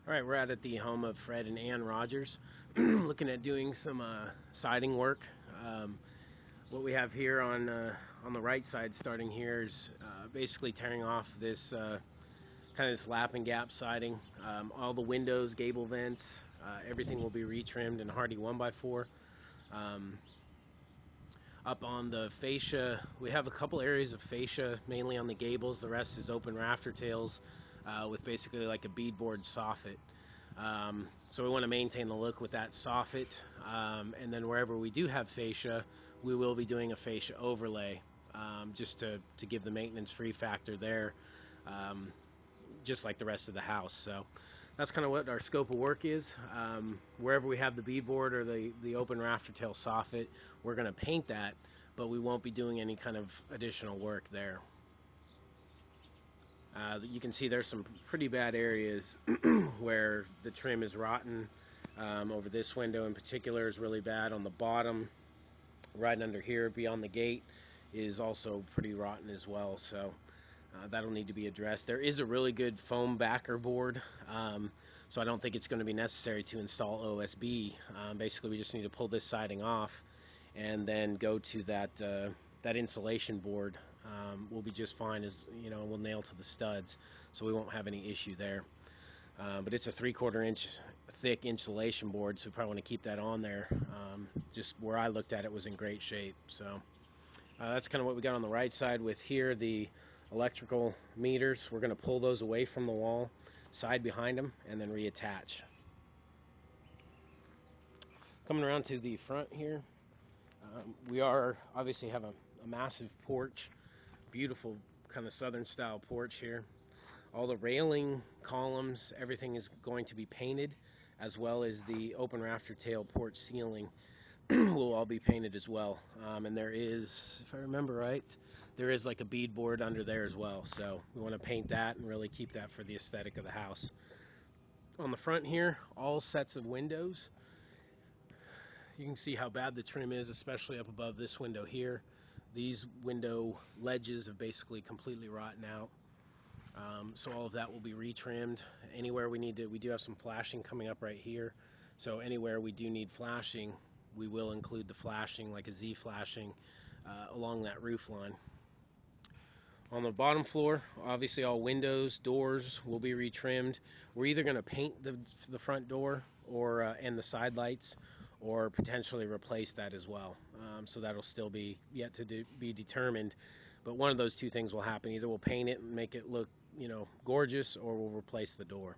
All right, we're out at the home of Fred and Ann Rodgers, looking at doing some siding work. What we have here on the right side, starting here, is basically tearing off this kind of this lap and gap siding. All the windows, gable vents, everything will be retrimmed in Hardie 1x4. Up on the fascia, we have a couple areas of fascia, mainly on the gables. The rest is open rafter tails with basically like a beadboard soffit. So we want to maintain the look with that soffit. And then wherever we do have fascia, we will be doing a fascia overlay just to give the maintenance-free factor there, just like the rest of the house. So that's kind of what our scope of work is. Wherever we have the beadboard or the open rafter tail soffit, we're going to paint that, but we won't be doing any kind of additional work there. You can see there's some pretty bad areas where the trim is rotten. Over this window in particular is really bad. On the bottom, right under here beyond the gate, is also pretty rotten as well. So that'll need to be addressed. There is a really good foam backer board, so I don't think it's going to be necessary to install OSB. Basically, we just need to pull this siding off and then go to that insulation board. Will be just fine, as you know, we'll nail to the studs, so we won't have any issue there. But it's a 3/4 inch thick insulation board, so we probably want to keep that on there. Just where I looked at it was in great shape. So that's kind of what we got on the right side. With here, the electrical meters, we're going to pull those away from the wall, side behind them, and then reattach. Coming around to the front here, we obviously have a massive porch, beautiful kind of southern style porch here. All the railing, columns, everything is going to be painted, as well as the open rafter tail porch ceiling will all be painted as well. And there is, if I remember right, there is like a beadboard under there as well. So we want to paint that and really keep that for the aesthetic of the house. On the front here, all sets of windows. You can see how bad the trim is, especially up above this window here. These window ledges have basically completely rotten out. So all of that will be retrimmed. Anywhere we need to, we do have some flashing coming up right here. So anywhere we do need flashing, we will include the flashing, like a Z flashing, along that roof line. On the bottom floor, obviously all windows, doors will be retrimmed. We're either going to paint the front door or and the side lights, or potentially replace that as well. So that'll still be yet to be determined. But one of those two things will happen. Either we'll paint it and make it look, you know, gorgeous, or we'll replace the door.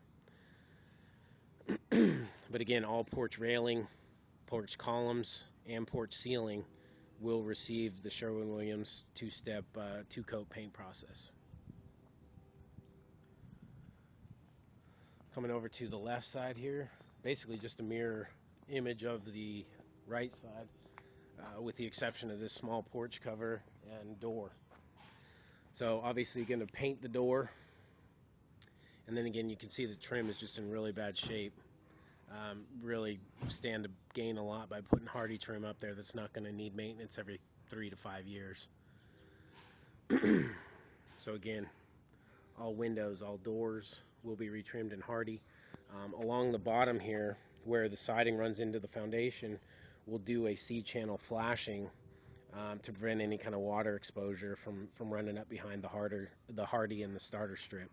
But again, all porch railing, porch columns, and porch ceiling will receive the Sherwin-Williams two-step, two-coat paint process. Coming over to the left side here, basically just a mirror image of the right side, with the exception of this small porch cover and door. So obviously you're going to paint the door, and then again you can see the trim is just in really bad shape. Really stand to gain a lot by putting Hardie trim up there that's not going to need maintenance every 3 to 5 years. So again, all windows, all doors will be retrimmed in Hardie. Along the bottom here, where the siding runs into the foundation, we'll do a C-channel flashing to prevent any kind of water exposure from running up behind the Hardie and the starter strip.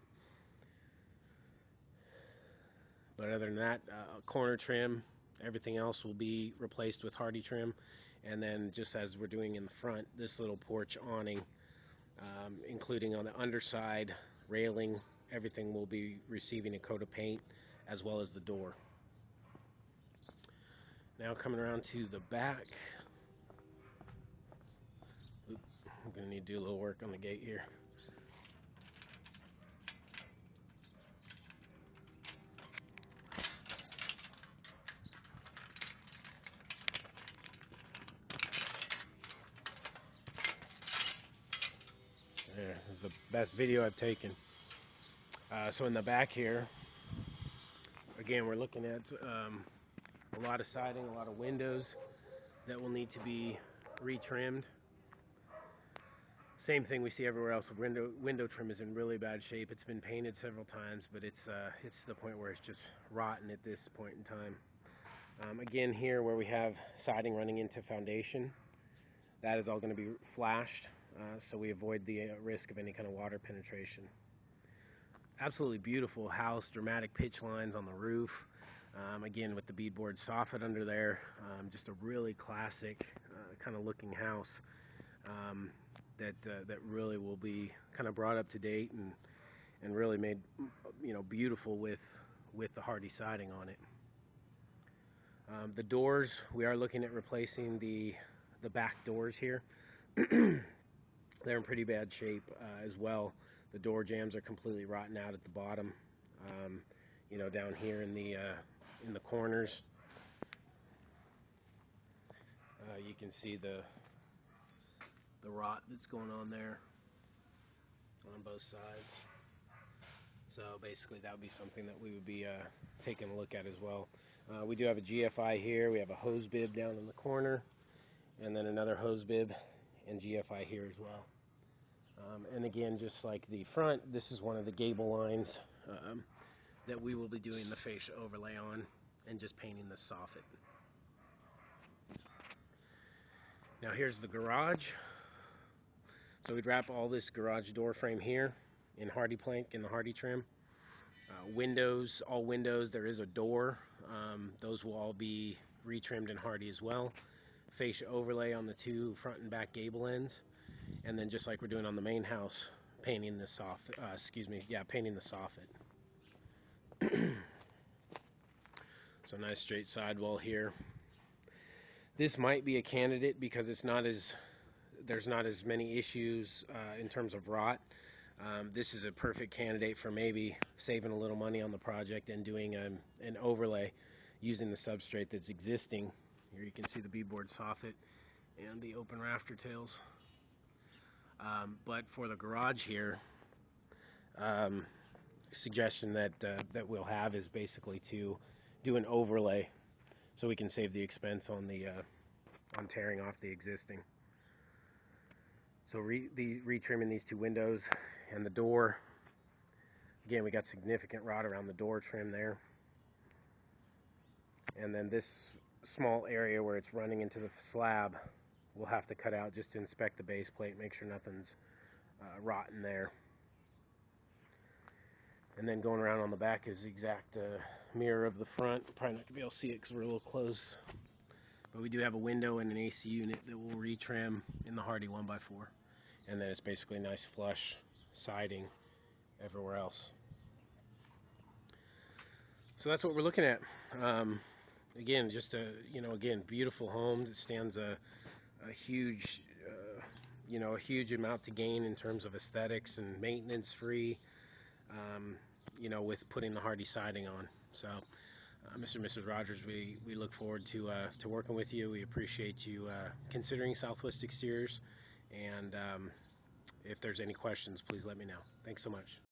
But other than that, corner trim, everything else will be replaced with Hardie trim. And then, just as we're doing in the front, this little porch awning, including on the underside, railing, everything will be receiving a coat of paint, as well as the door. Now coming around to the back. I'm going to need to do a little work on the gate here. There, this is the best video I've taken. So in the back here, again, we're looking at a lot of siding, a lot of windows that will need to be retrimmed. Same thing we see everywhere else. The window trim is in really bad shape. It's been painted several times, but it's to the point where it's just rotten at this point in time. Again, here where we have siding running into foundation, that is all going to be flashed, so we avoid the risk of any kind of water penetration. Absolutely beautiful house, dramatic pitch lines on the roof. Again, with the beadboard soffit under there, just a really classic kind of looking house that really will be kind of brought up to date and really made, you know, beautiful with the Hardie siding on it. The doors, we are looking at replacing the back doors here. They're in pretty bad shape as well. The door jambs are completely rotten out at the bottom. You know, down here in the corners, you can see the rot that's going on there on both sides. So basically that would be something that we would be taking a look at as well. We do have a GFI here. We have a hose bib down in the corner, and then another hose bib and GFI here as well. And again, just like the front, this is one of the gable lines that we will be doing the fascia overlay on and just painting the soffit. Now here's the garage. So we'd wrap all this garage door frame here in Hardie plank in the Hardie trim. Windows, all windows, there is a door. Those will all be retrimmed in Hardie as well. Fascia overlay on the two front and back gable ends. And then just like we're doing on the main house, painting the painting the soffit. So nice straight sidewall here. This might be a candidate because it's not as, there's not as many issues in terms of rot. This is a perfect candidate for maybe saving a little money on the project and doing an overlay using the substrate that's existing. Here you can see the beadboard soffit and the open rafter tails. But for the garage here, suggestion that we'll have is basically to do an overlay so we can save the expense on the on tearing off the existing. So retrimming these two windows and the door. Again, we got significant rot around the door trim there. And then this small area where it's running into the slab, we'll have to cut out just to inspect the base plate, make sure nothing's rotten there. And then going around on the back is the exact mirror of the front. Probably not going to be able to see it because we're a little close. But we do have a window and an AC unit that we'll retrim in the Hardie 1x4. And then it's basically nice flush siding everywhere else. So that's what we're looking at. Again, just a, again, beautiful home that stands a huge, a huge amount to gain in terms of aesthetics and maintenance free, with putting the Hardie siding on. So, Mr. and Mrs. Rodgers, we look forward to working with you. We appreciate you considering Southwest Exteriors, and if there's any questions, please let me know. Thanks so much.